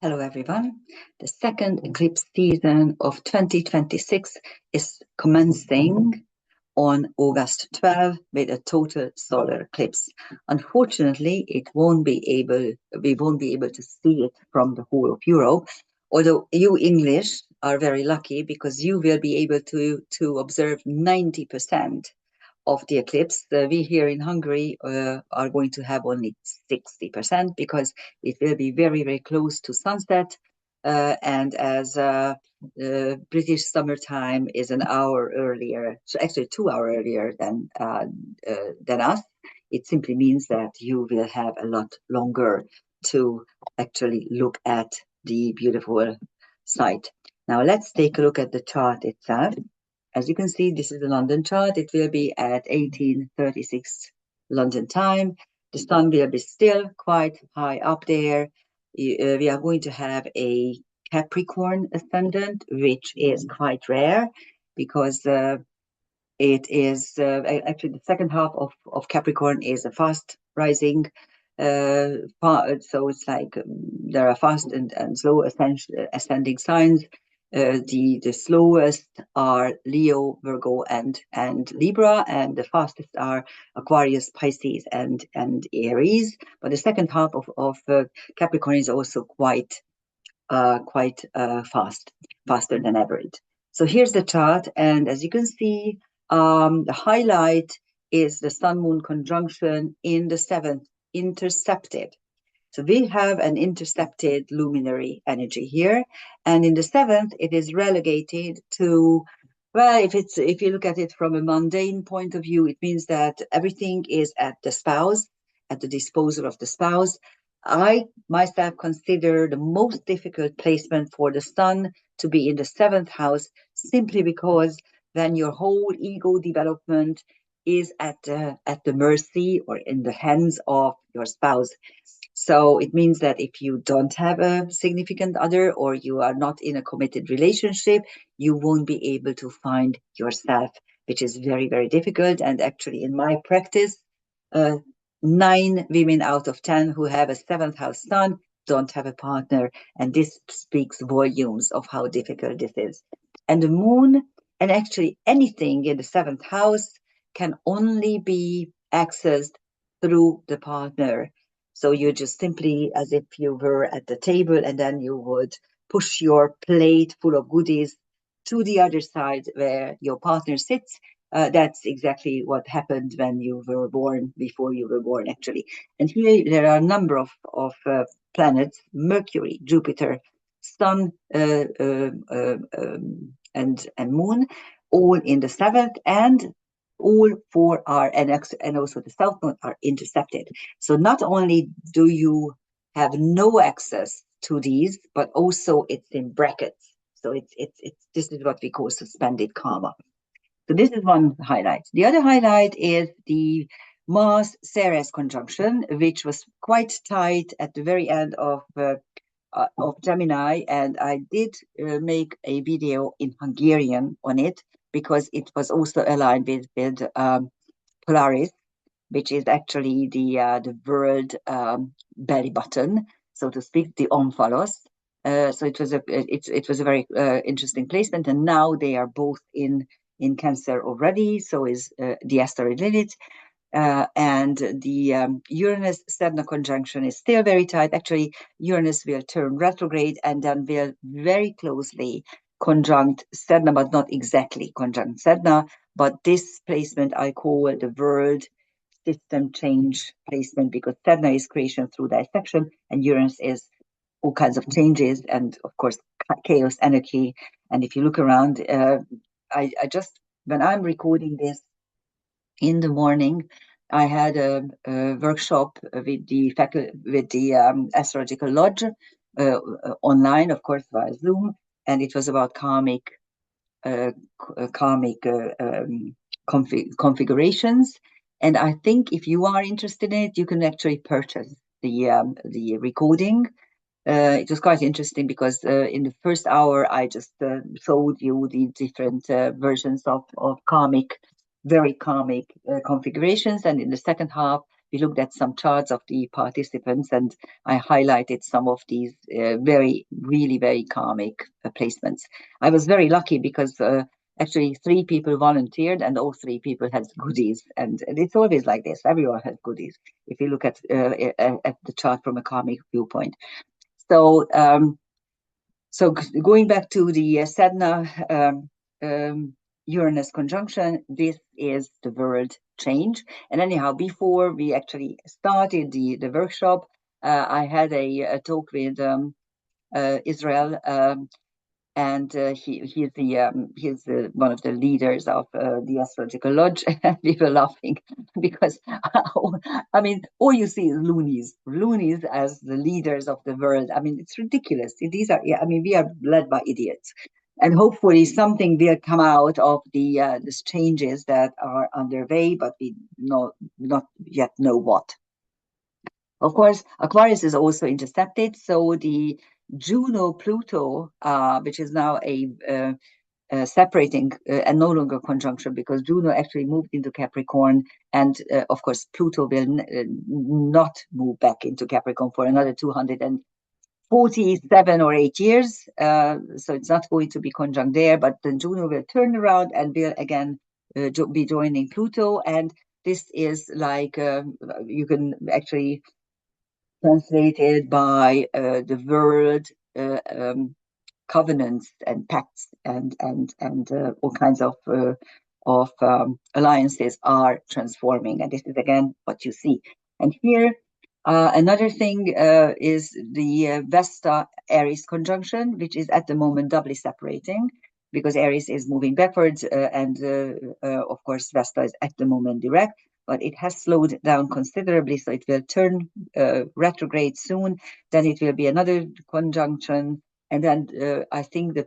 Hello, everyone. The second eclipse season of 2026 is commencing on August 12 with a total solar eclipse. Unfortunately, we won't be able to see it from the whole of Europe. Although you English are very lucky because you will be able to observe 90% of the eclipse. We here in Hungary are going to have only 60% because it will be very, very close to sunset. And as British summertime is an hour earlier, so actually 2 hours earlier than us, it simply means that you will have a lot longer to actually look at the beautiful sight. Now let's take a look at the chart itself. As you can see, this is the London chart. It will be at 1836 London time. The sun will be still quite high up there. We are going to have a Capricorn ascendant, which is quite rare because it is actually the second half of Capricorn is a fast rising. So it's like there are fast and slow ascending signs. The slowest are Leo, Virgo, and Libra, and the fastest are Aquarius, Pisces, and Aries. But the second half of Capricorn is also quite fast, faster than average. So here's the chart, and as you can see, the highlight is the Sun-Moon conjunction in the seventh, intercepted. So we have an intercepted luminary energy here, and in the seventh, it is relegated to, well, if you look at it from a mundane point of view, it means that everything is at the spouse, at the disposal of the spouse. I myself consider the most difficult placement for the sun to be in the seventh house, simply because then your whole ego development is at the mercy or in the hands of your spouse. So it means that if you don't have a significant other or you are not in a committed relationship, you won't be able to find yourself, which is very, very difficult. And actually, in my practice, 9 women out of 10 who have a seventh house sun don't have a partner. And this speaks volumes of how difficult this is. And the moon, and actually anything in the seventh house, can only be accessed through the partner. So you just simply, as if you were at the table, and then you would push your plate full of goodies to the other side where your partner sits. That's exactly what happened when you were born, before you were born, actually. And here there are a number of planets: Mercury, Jupiter, Sun, and Moon, all in the seventh, and all four are, and also the south node are intercepted. So not only do you have no access to these, but also it's in brackets. So it's this is what we call suspended karma. So this is one highlight. The other highlight is the Mars Ceres conjunction, which was quite tight at the very end of Gemini, and I did make a video in Hungarian on it because it was also aligned with Polaris, which is actually the world belly button, so to speak, the omphalos. So it was a very interesting placement, and now they are both in Cancer already. So is the asteroid Lilith. And the Uranus Sedna conjunction is still very tight. Actually, Uranus will turn retrograde and then will very closely conjunct Sedna, but not exactly conjunct Sedna. But this placement I call the world system change placement, because Sedna is creation through dissection, and Uranus is all kinds of changes and, of course, chaos, anarchy. And if you look around, I just, when I'm recording this in the morning, I had a workshop with the Astrological Lodge online, of course, via Zoom, and it was about karmic configurations. And I think if you are interested in it, you can actually purchase the recording. It was quite interesting because in the first hour, I just showed you the different versions of karmic, very karmic configurations. And in the second half, we looked at some charts of the participants, and I highlighted some of these really very karmic placements. I was very lucky because actually 3 people volunteered, and all 3 people had goodies, and it's always like this. Everyone has goodies if you look at the chart from a karmic viewpoint. So so going back to the Sedna Uranus conjunction, this is the world change. And anyhow, before we actually started the workshop, I had a talk with Israel, and he's one of the leaders of the Astrological Lodge. And we were laughing because I mean, all you see is loonies as the leaders of the world. I mean, it's ridiculous. These are, I mean, we are led by idiots, and hopefully something will come out of these changes that are underway, but we not yet know what. Of course, Aquarius is also intercepted, so the Juno-Pluto, which is now a separating and no longer conjunction, because Juno actually moved into Capricorn, and of course Pluto will not move back into Capricorn for another 247 or 8 years, so it's not going to be conjunct there, but then Juno will turn around and will again be joining Pluto, and this is like you can actually translated by the world covenants and pacts and all kinds of alliances are transforming, and this is again what you see. And here another thing is the Vesta Aries conjunction, which is at the moment doubly separating, because Aries is moving backwards, and of course Vesta is at the moment direct, but it has slowed down considerably, so it will turn retrograde soon. Then it will be another conjunction, and then I think the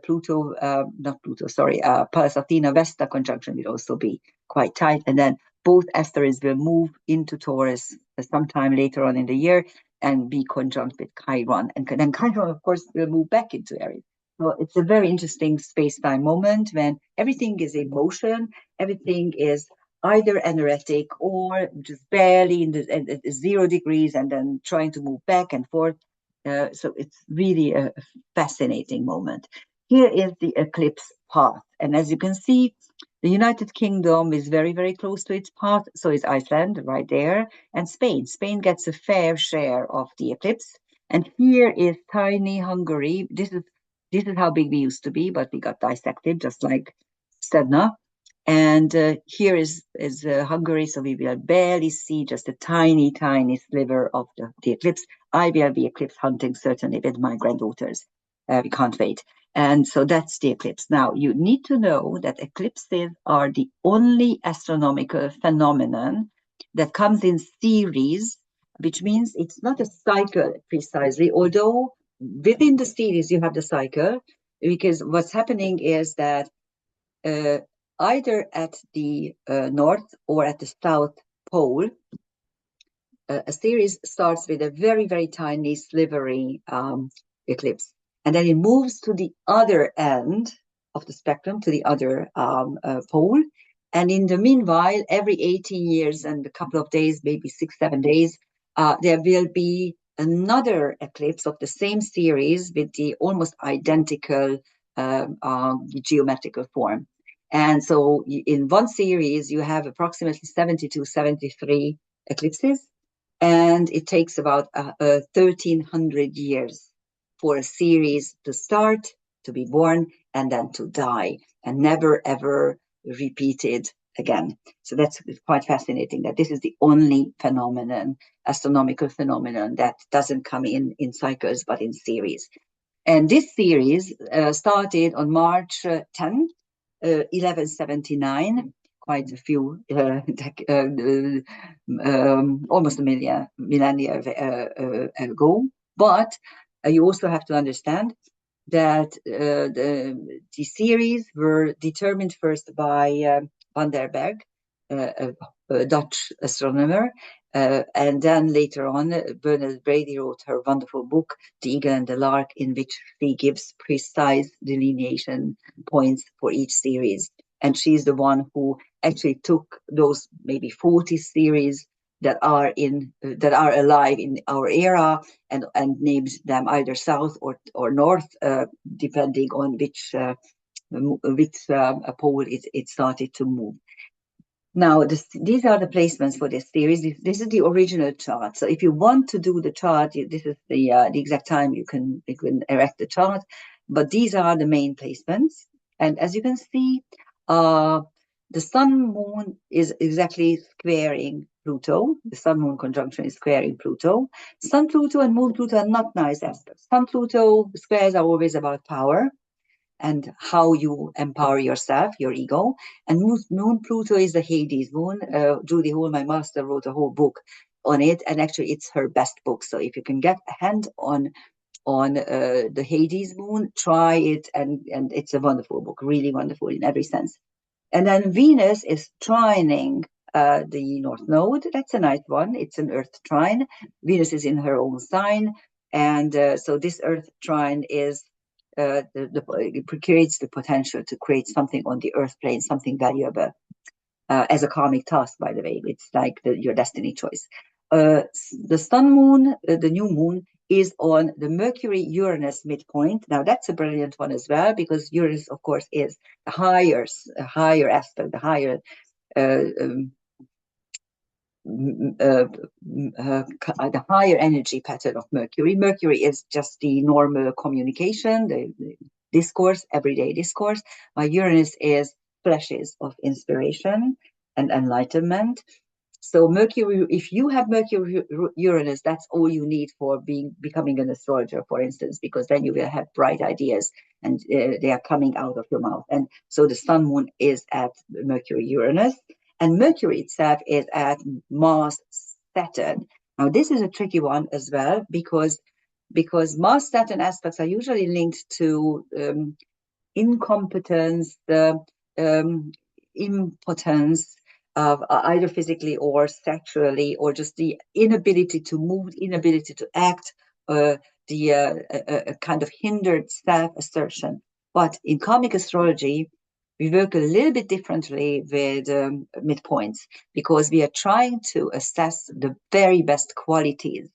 Pallas Athena Vesta conjunction will also be quite tight, and then both asteroids will move into Taurus sometime later on in the year and be conjunct with Chiron, and then Chiron, of course, will move back into Aries. So it's a very interesting space-time moment when everything is in motion, everything is either energetic or just barely at 0 degrees and then trying to move back and forth. So it's really a fascinating moment. Here is the eclipse path. And as you can see, the United Kingdom is very, very close to its path. So is Iceland right there, and Spain. Spain gets a fair share of the eclipse. And here is tiny Hungary. This is how big we used to be, but we got dissected just like Sedna. And here is Hungary, so we will barely see just a tiny, tiny sliver of the eclipse. I will be eclipse hunting certainly with my granddaughters. We can't wait. And so that's the eclipse. Now, you need to know that eclipses are the only astronomical phenomenon that comes in series, which means it's not a cycle precisely, although within the series you have the cycle, because what's happening is that either at the north or at the south pole, a series starts with a very, very tiny, slivery eclipse. And then it moves to the other end of the spectrum, to the other pole. And in the meanwhile, every 18 years and a couple of days, maybe 6-7 days, there will be another eclipse of the same series with the almost identical geometrical form. And so in one series, you have approximately 72, 73 eclipses, and it takes about 1,300 years for a series to start, to be born, and then to die, and never, ever repeated again. So that's quite fascinating that this is the only phenomenon, astronomical phenomenon, that doesn't come in cycles, but in series. And this series started on March 10, 1179, quite a few, almost a millennia ago. But you also have to understand that the series were determined first by Van der Berg, a Dutch astronomer, and then later on, Bernard Brady wrote her wonderful book, The Eagle and the Lark, in which she gives precise delineation points for each series. And she's the one who actually took those maybe 40 series that are alive in our era, and named them either south or north, depending on which pole it started to move. Now, these are the placements for this series. This is the original chart. So if you want to do the chart, this is the exact time you can erect the chart. But these are the main placements. And as you can see, the Sun-Moon is exactly squaring Pluto. The Sun-Moon conjunction is squaring Pluto. Sun-Pluto and Moon-Pluto are not nice aspects. Sun-Pluto squares are always about power and how you empower yourself, your ego. And Moon Pluto is the Hades moon. Judy Hall, my master, wrote a whole book on it, and actually it's her best book. So if you can get a hand on the Hades moon, try it, and it's a wonderful book, really wonderful in every sense. And then Venus is trining the North Node. That's a nice one. It's an Earth trine. Venus is in her own sign, and so this Earth trine is it creates the potential to create something on the earth plane, something valuable, as a karmic task, by the way. It's like your destiny choice. The Sun Moon, the new moon, is on the Mercury-Uranus midpoint. Now, that's a brilliant one as well, because Uranus, of course, is a higher aspect, the higher the higher energy pattern of Mercury. Mercury is just the normal communication, the discourse, everyday discourse. Uranus is flashes of inspiration and enlightenment. So Mercury, if you have Mercury Uranus, that's all you need for becoming an astrologer, for instance, because then you will have bright ideas, and they are coming out of your mouth. And so the Sun Moon is at Mercury Uranus. And Mercury itself is at Mars Saturn. Now, this is a tricky one as well, because Mars Saturn aspects are usually linked to incompetence, impotence, either physically or sexually, or just the inability to move, inability to act, the kind of hindered self-assertion. But in karmic astrology, we work a little bit differently with midpoints, because we are trying to assess the very best qualities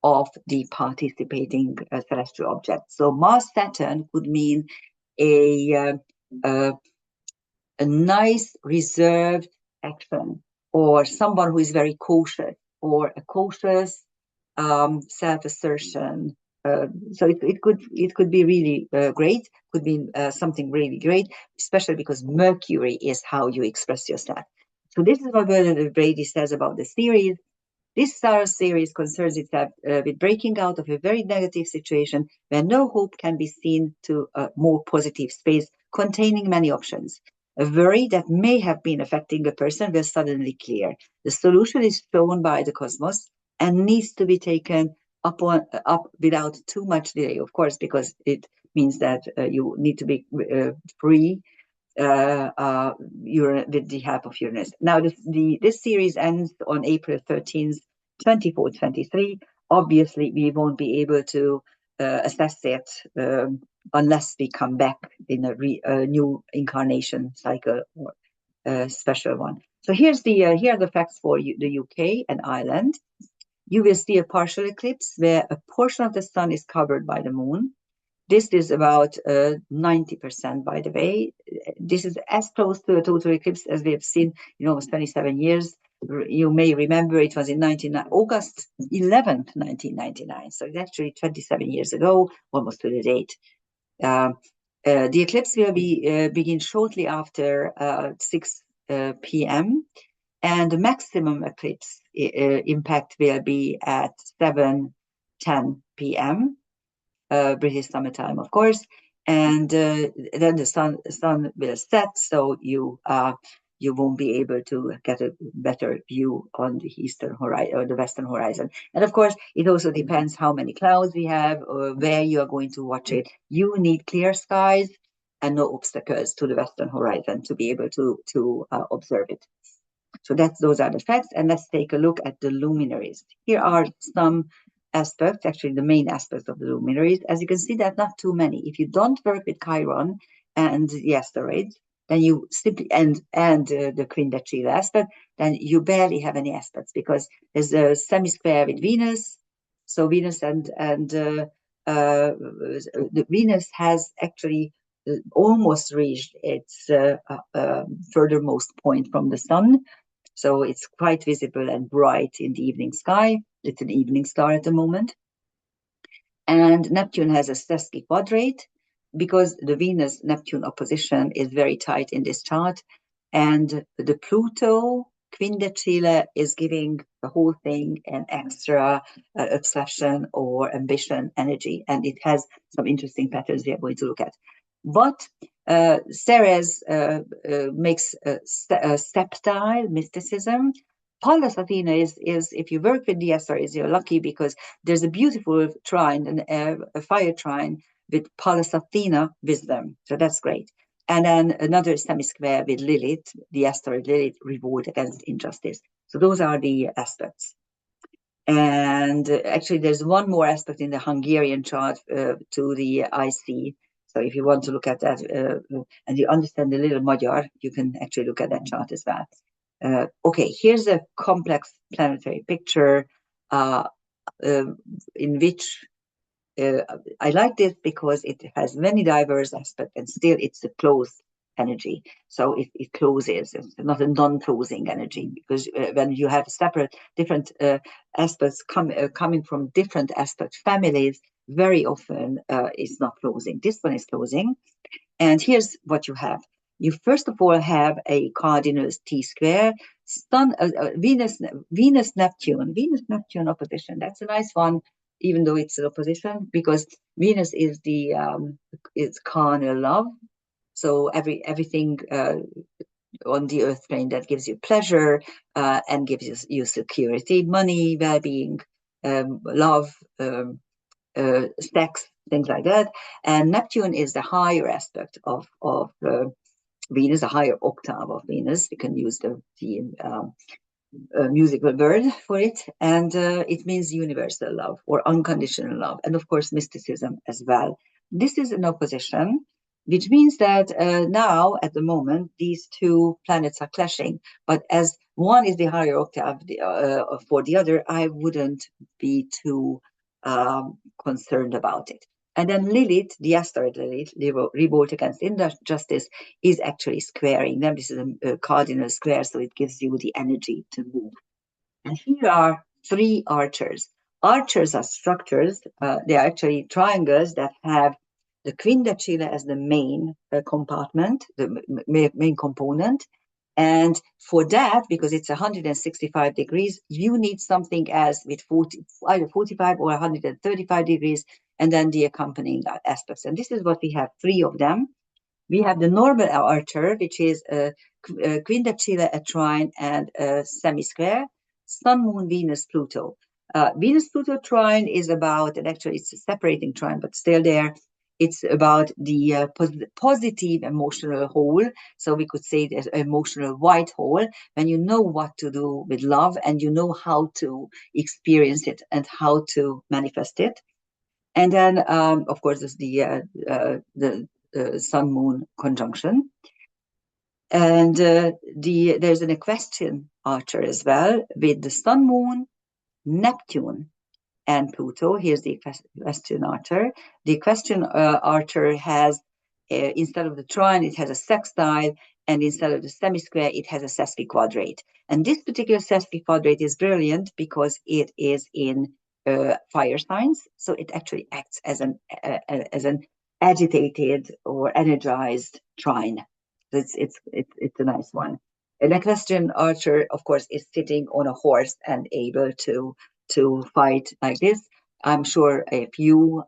of the participating celestial object. So Mars Saturn could mean a nice reserved action, or someone who is very cautious, or a cautious self-assertion. So it could be really great, could be something really great, especially because Mercury is how you express yourself. So this is what Bernard Brady says about the series. This Saros series concerns itself with breaking out of a very negative situation where no hope can be seen, to a more positive space containing many options. A worry that may have been affecting a person will suddenly clear. The solution is shown by the cosmos and needs to be taken up without too much delay, of course, because it means that you need to be free with the help of Uranus. Now, this series ends on April 13th, 2423. Obviously, we won't be able to assess it unless we come back in a new incarnation cycle, or a special one. So here are the facts for the UK and Ireland. You will see a partial eclipse where a portion of the sun is covered by the moon. This is about 90%, by the way. This is as close to a total eclipse as we have seen in almost 27 years. You may remember it was in August 11th, 1999. So it's actually 27 years ago, almost to the date. The eclipse will begin shortly after 6 p.m. and the maximum eclipse impact will be at 7:10 p.m. British summertime, of course, and then the sun will set, so you won't be able to get a better view on the eastern horizon or the western horizon. And of course, it also depends how many clouds we have, or where you are going to watch it. You need clear skies and no obstacles to the western horizon to be able to observe it. So those are the facts, and let's take a look at the luminaries. Here are some aspects, actually the main aspects of the luminaries. As you can see, there are not too many. If you don't work with Chiron and the asteroids, then you simply and the quindacila aspect, then you barely have any aspects because there's a semi-square with Venus. So Venus and the Venus has actually almost reached its furthermost point from the sun. So it's quite visible and bright in the evening sky. It's an evening star at the moment. And Neptune has a sesqui quadrate because the Venus Neptune opposition is very tight in this chart. And the Pluto quindecile is giving the whole thing an extra obsession or ambition energy. And it has some interesting patterns we are going to look at. But Ceres makes a septile mysticism. Pallas Athena is if you work with the Asteroids, you're lucky because there's a beautiful trine, a fire trine with Pallas Athena wisdom. So that's great. And then another semi-square with Lilith, the asteroid Lilith, revolt against injustice. So those are the aspects. And actually, there's one more aspect in the Hungarian chart to the IC. So if you want to look at that and you understand a little Magyar, you can actually look at that chart as well. Okay, here's a complex planetary picture in which I like this because it has many diverse aspects and still it's a closed energy. So it closes, it's not a non-closing energy because when you have separate different aspects coming from different aspect families, very often it's not closing. This one is closing. And here's what you have. You first of all have a cardinal T-square, Venus Neptune opposition. That's a nice one, even though it's an opposition, because Venus is the it's carnal love. So everything on the earth plane that gives you pleasure and gives you security, money, well-being, love, sex, things like that. And Neptune is the higher aspect of Venus, a higher octave of Venus. You can use the musical word for it. And it means universal love or unconditional love. And of course, mysticism as well. This is an opposition, which means that now, at the moment, these two planets are clashing. But as one is the higher octave for the other, I wouldn't be too concerned about it. And then Lilith, the asteroid Lilith, revolt against injustice, is actually squaring them. This is a cardinal square, so it gives you the energy to move. And here are three archers. Archers are structures. They are actually triangles that have the quindecile as the main compartment, the main component. And for that, because it's 165 degrees, you need something as with either 45 or 135 degrees, and then the accompanying aspects. And this is what we have, three of them. We have the normal archer, which is a quindecile, a trine, and a semi-square. Sun, Moon, Venus, Pluto. Venus-Pluto trine is about, and actually it's a separating trine, but still there, it's about the positive emotional whole. So we could say there's an emotional white hole when you know what to do with love and you know how to experience it and how to manifest it. And then, of course, there's the Sun-Moon conjunction. And there's an equestrian archer as well with the Sun-Moon, Neptune, and Pluto. Here's the equestrian archer. The equestrian archer has, instead of the trine, it has a sextile, and instead of the semi-square, it has a sesquiquadrate. And this particular sesquiquadrate is brilliant because it is in fire signs, so it actually acts as an agitated or energized trine. It's a nice one. An equestrian archer, of course, is sitting on a horse and able to fight like this. I'm sure if you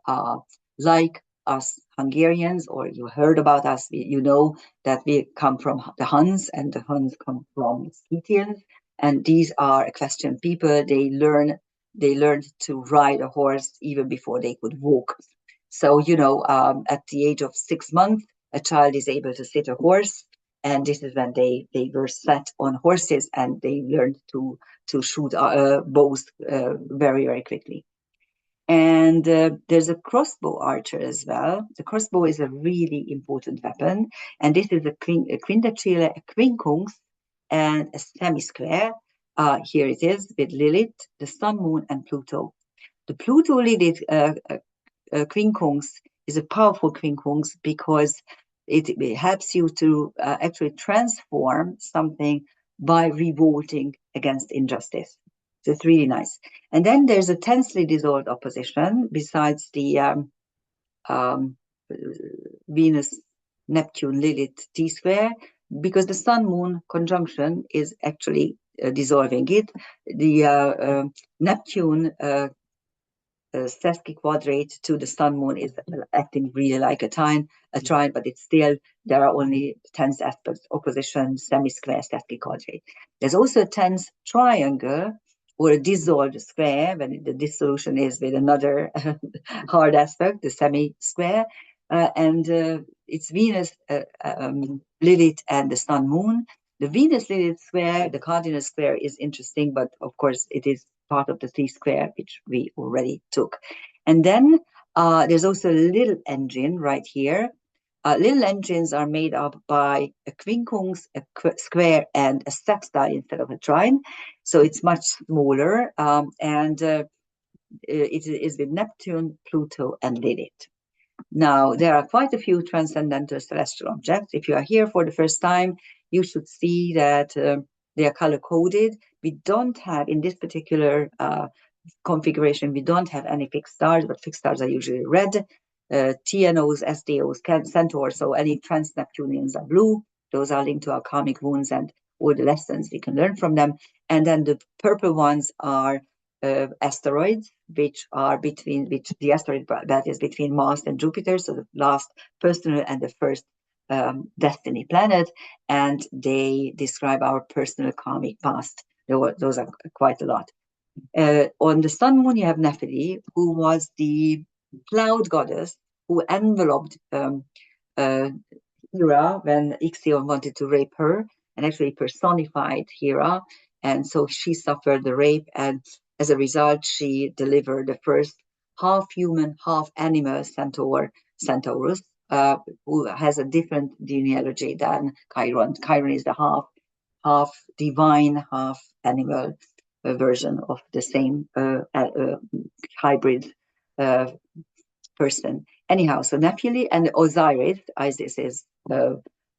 like us Hungarians or you heard about us, you know that we come from the Huns and the Huns come from Scythians, and these are equestrian people. They learned to ride a horse even before they could walk. So, at the age of 6 months, a child is able to sit a horse, and this is when they were set on horses and they learned to shoot bows very, very quickly. And there's a crossbow archer as well. The crossbow is a really important weapon. And this is a quintatile, a quincunx, and a semi-square. Here it is with Lilith, the Sun, Moon, and Pluto. The Pluto Lilith quincunx is a powerful quincunx because it helps you to actually transform something by revolting against injustice. So it's really nice. And then there's a tensely dissolved opposition besides the um, Venus, Neptune, Lilith T square, because the Sun Moon conjunction is actually dissolving it. The Neptune sesquiquadrate to the Sun Moon is acting really like a trine, but it's still, there are only tense aspects, opposition, semi-square, sesquiquadrate. There's also a tense triangle or a dissolved square when the dissolution is with another hard aspect, the semi-square, and it's Venus, Lilith, and the Sun Moon. The Venus Lilith square, the cardinal square, is interesting, but of course it is part of the T square, which we already took. And then there's also a little engine right here. Little engines are made up by a quincunx, a square, and a sextile instead of a trine. So it's much smaller, and it is with Neptune, Pluto, and Lilith. Now, there are quite a few transcendental celestial objects. If you are here for the first time, you should see that they are color-coded. We don't have, in this particular configuration, we don't have any fixed stars, but fixed stars are usually red. TNOs, SDOs, centaurs, so any trans-Neptunians are blue. Those are linked to our karmic wounds and all the lessons we can learn from them. And then the purple ones are asteroids, which the asteroid belt is between Mars and Jupiter, so the last personal and the first destiny planet, and they describe our personal karmic past. Those are quite a lot. On the Sun Moon, you have Nephili, who was the cloud goddess who enveloped Hera when Ixion wanted to rape her, and actually personified Hera. And so she suffered the rape, and as a result, she delivered the first half human, half animal centaur, Centaurus, who has a different genealogy than Chiron. Chiron is the half divine, half animal version of the same hybrid person. Anyhow, so Nephili and Osiris, Isis's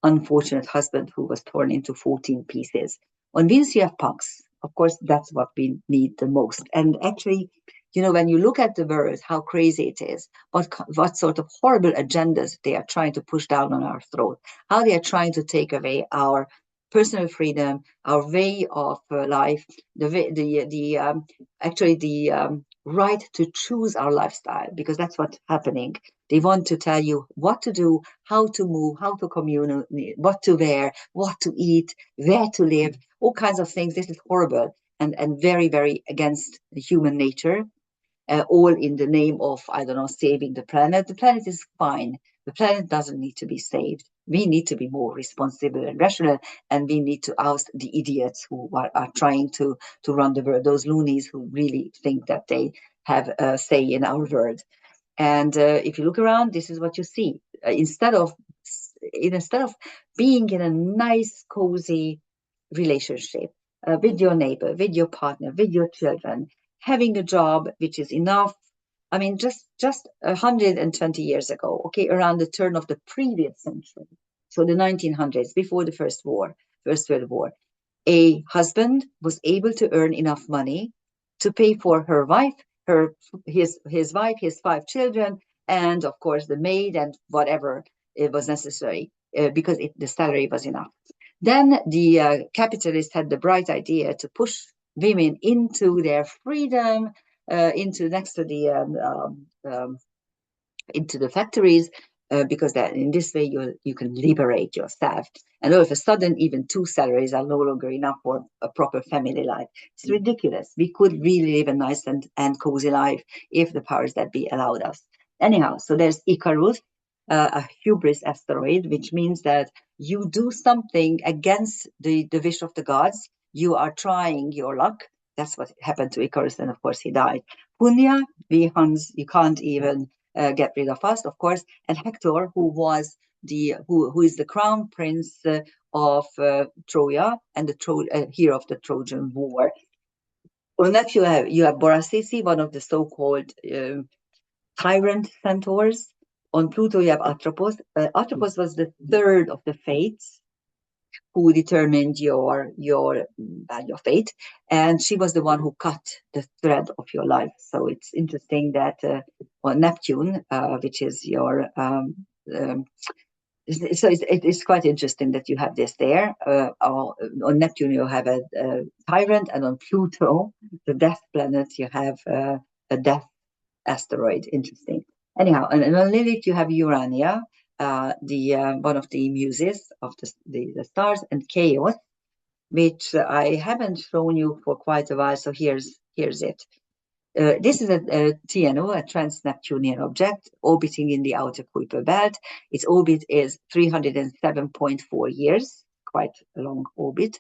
unfortunate husband who was torn into 14 pieces. On Venus, you have Pax. Of course, that's what we need the most. And actually, you know, when you look at the world, how crazy it is, what sort of horrible agendas they are trying to push down on our throat, how they are trying to take away our personal freedom, our way of life, actually the right to choose our lifestyle, because that's what's happening. They want to tell you what to do, how to move, how to communicate, what to wear, what to eat, where to live, all kinds of things. This is horrible and very, very against human nature, all in the name of, I don't know, saving the planet. The planet is fine. The planet doesn't need to be saved. We need to be more responsible and rational, and we need to oust the idiots who are trying to run the world, those loonies who really think that they have a say in our world. And if you look around, this is what you see. Instead of being in a nice, cozy relationship with your neighbor, with your partner, with your children, having a job which is enough. I mean, just 120 years ago, okay, around the turn of the previous century, so the 1900s, before the First World War, a husband was able to earn enough money to pay for her wife, his wife, his 5 children, and of course the maid and whatever it was necessary, because the salary was enough. Then the capitalists had the bright idea to push women into their freedom, into the factories, because that in this way you can liberate yourself. And all of a sudden, even 2 salaries are no longer enough for a proper family life. It's ridiculous. We could really live a nice and cozy life if the powers that be allowed us. Anyhow, so there's Icarus, a hubris asteroid, which means that you do something against the wish of the gods. You are trying your luck. That's what happened to Icarus, and of course he died. Punya, Hans, you can't even get rid of us, of course. And Hector, who is the crown prince of Troja and the hero of the Trojan War. On that you have Borasisi, one of the so-called tyrant centaurs. On Pluto you have Atropos. Atropos was the third of the fates who determined your fate, and she was the one who cut the thread of your life. So it's interesting that on Neptune, which is your so it's quite interesting that you have this there. On Neptune, you have a tyrant, and on Pluto, the death planet, you have a death asteroid. Interesting. Anyhow, and on Lilith, you have Urania, the one of the muses of the stars, and Chaos, which I haven't shown you for quite a while. So here's it. This is a TNO, a trans-Neptunian object, orbiting in the outer Kuiper belt. Its orbit is 307.4 years, quite a long orbit.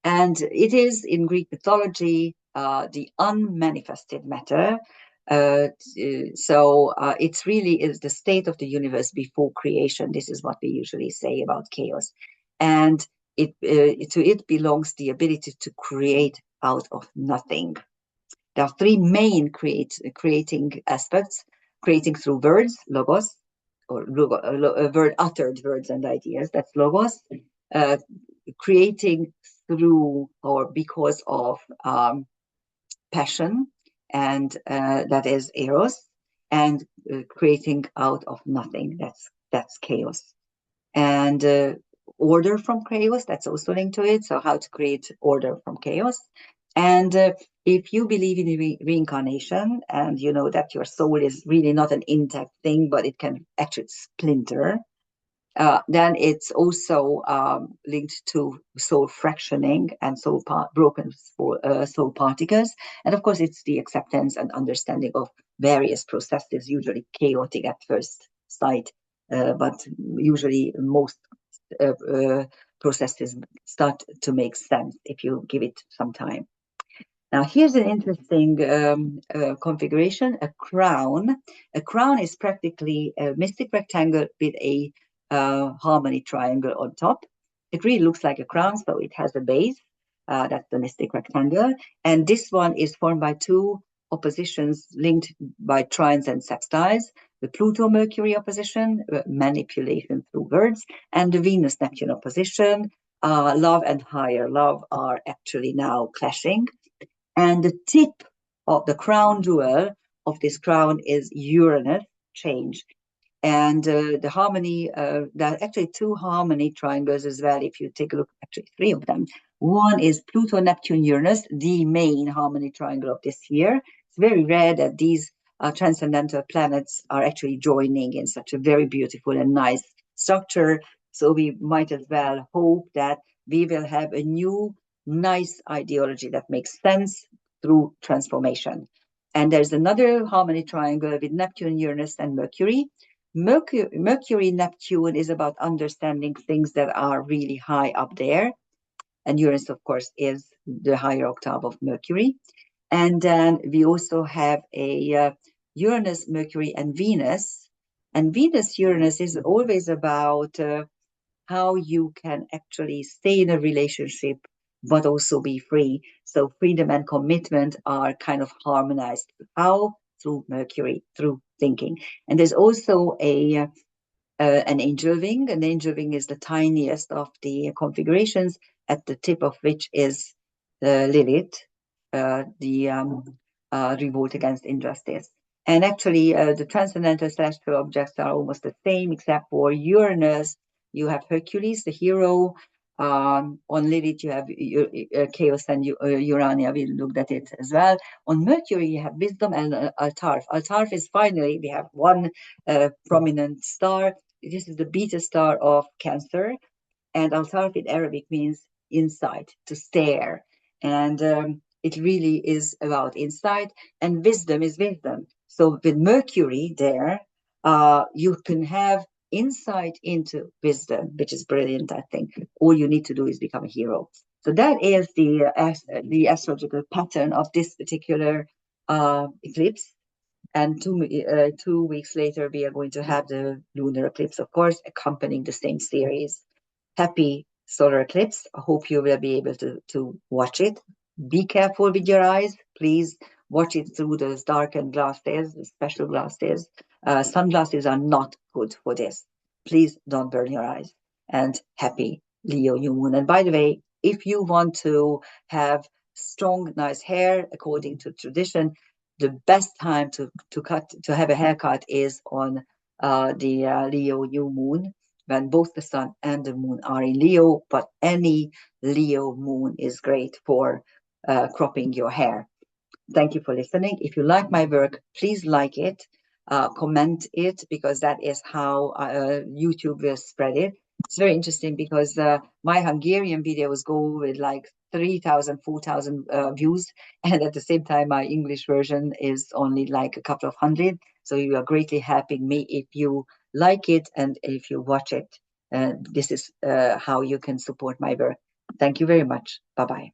And it is, in Greek mythology, the unmanifested matter. So it really is the state of the universe before creation. This is what we usually say about chaos. And to it belongs the ability to create out of nothing. There are three main creating aspects: creating through words, logos, or uttered words and ideas, that's logos, creating through or because of passion, and that is eros, and creating out of nothing, that's chaos. And order from chaos, that's also linked to it. So how to create order from chaos. And if you believe in reincarnation, and you know that your soul is really not an intact thing, but it can actually splinter, then it's also linked to soul fractioning and broken soul particles. And of course, it's the acceptance and understanding of various processes, usually chaotic at first sight, but usually most processes start to make sense if you give it some time. Now, here's an interesting configuration, a crown. A crown is practically a mystic rectangle with a harmony triangle on top. It really looks like a crown, so it has a base. That's the mystic rectangle. And this one is formed by two oppositions linked by trines and sextiles: the Pluto-Mercury opposition, manipulation through words, and the Venus-Neptune opposition, love and higher love, are actually now clashing. And the tip of the crown jewel of this crown is Uranus, change. And the harmony, there are actually two harmony triangles as well. If you take a look, actually three of them. One is Pluto, Neptune, Uranus, the main harmony triangle of this year. It's very rare that these transcendental planets are actually joining in such a very beautiful and nice structure. So we might as well hope that we will have a new nice ideology that makes sense through transformation. And there's another harmony triangle with Neptune, Uranus, and Mercury. Mercury Neptune is about understanding things that are really high up there. And Uranus, of course, is the higher octave of Mercury. And then we also have a Uranus, Mercury, and Venus. And Venus, Uranus is always about how you can actually stay in a relationship, but also be free. So freedom and commitment are kind of harmonized. How? Through Mercury, through thinking. And there's also an angel wing. An angel wing is the tiniest of the configurations, at the tip of which is Lilith, the revolt against injustice. And actually, the transcendental celestial objects are almost the same, except for Uranus, you have Hercules, the hero. On Lilith, you have Chaos and Urania. We looked at it as well. On Mercury, you have Wisdom and Altarf. Altarf is finally, we have one prominent star. This is the beta star of Cancer. And Altarf in Arabic means insight, to stare. And it really is about insight. And wisdom is wisdom. So with Mercury there, you can have insight into wisdom, which is brilliant, I think. All you need to do is become a hero. So that is the astrological pattern of this particular eclipse. And 2 weeks later, we are going to have the lunar eclipse, of course, accompanying the same series. Happy solar eclipse. I hope you will be able to watch it. Be careful with your eyes. Please watch it through those darkened glasses, special glasses. Sunglasses are not good for this. Please don't burn your eyes. And happy Leo new moon. And by the way, if you want to have strong, nice hair according to tradition, the best time to have a haircut is on the Leo new moon, when both the sun and the moon are in Leo. But any Leo moon is great for cropping your hair. Thank you for listening. If you like my work, please like it, comment it, because that is how YouTube will spread it. It's very interesting because my Hungarian videos go with like 3,000, 4,000 views. And at the same time, my English version is only like a couple of hundred. So you are greatly helping me if you like it and if you watch it. This is how you can support my work. Thank you very much. Bye-bye.